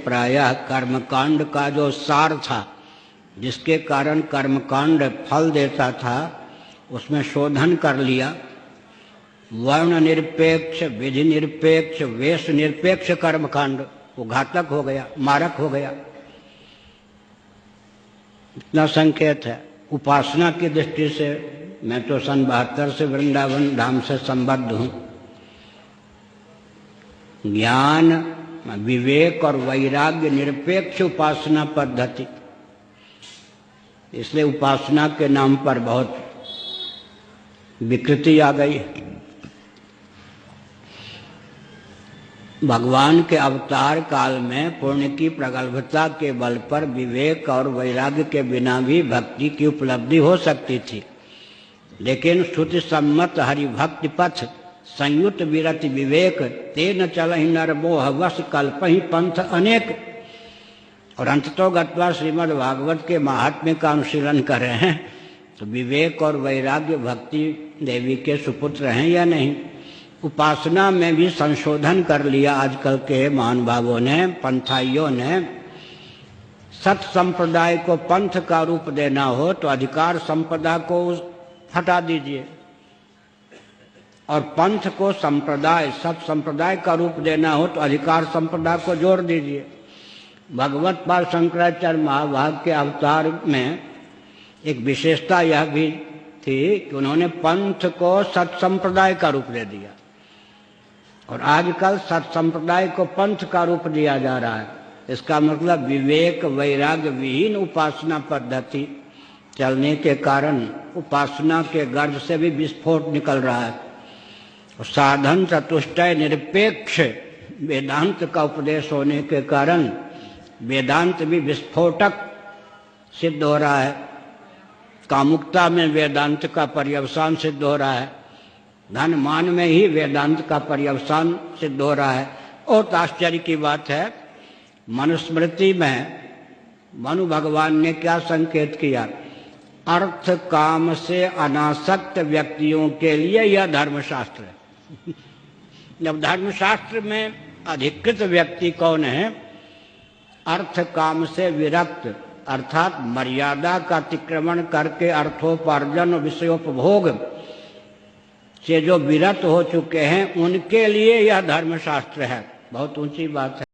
प्रायः कर्मकांड का जो सार था, जिसके कारण कर्मकांड फल देता था, उसमें शोधन कर लिया। वर्ण निरपेक्ष, विधि निरपेक्ष, वेश निरपेक्ष कर्मकांड वो घातक हो गया, मारक हो गया। इतना संकेत है। उपासना की दृष्टि से मैं तो सन 72 से वृंदावन धाम से संबद्ध हूँ। ज्ञान, विवेक और वैराग्य निरपेक्ष उपासना पद्धति, इसलिए उपासना के नाम पर बहुत विकृति आ गई। भगवान के अवतार काल में पुण्य की प्रगल्भता के बल पर विवेक और वैराग्य के बिना भी भक्ति की उपलब्धि हो सकती थी, लेकिन श्रुति सम्मत हरिभक्ति पथ संयुक्त विरति विवेक तेन चलहि नरमोह वश कल्पहि पंथ अनेक। और अंततो गत्वा श्रीमद् भागवत के महात्म्य का अनुशीलन कर रहे हैं तो विवेक और वैराग्य भक्ति देवी के सुपुत्र हैं या नहीं। उपासना में भी संशोधन कर लिया आजकल के महानुभावों ने, पंथाइयों ने। सत संप्रदाय को पंथ का रूप देना हो तो अधिकार संपदा को हटा दीजिए, और पंथ को संप्रदाय, सत संप्रदाय का रूप देना हो तो अधिकार संपदा को जोड़ दीजिए। भगवत पाद शंकराचार्य महाभाग के अवतार में एक विशेषता यह भी थी कि उन्होंने पंथ को सत संप्रदाय का रूप दे दिया, और आजकल सत संप्रदाय को पंथ का रूप दिया जा रहा है। इसका मतलब विवेक वैराग्य विहीन उपासना पद्धति चलने के कारण उपासना के गर्भ से भी विस्फोट निकल रहा है। साधन चतुष्टय निरपेक्ष वेदांत का उपदेश होने के कारण वेदांत भी विस्फोटक सिद्ध हो रहा है। कामुकता में वेदांत का पर्यवसान सिद्ध हो रहा है, धन मान में ही वेदांत का पर्यवसान सिद्ध हो रहा है। और आश्चर्य की बात है, मनुस्मृति में मनु भगवान ने क्या संकेत किया? अर्थ काम से अनासक्त व्यक्तियों के लिए यह धर्मशास्त्र है। जब धर्मशास्त्र में अधिकृत व्यक्ति कौन है? अर्थ काम से विरक्त, अर्थात मर्यादा का अतिक्रमण करके अर्थोपार्जन और विषयोपभोग से जो विरत हो चुके हैं, उनके लिए यह धर्मशास्त्र है। बहुत ऊंची बात है।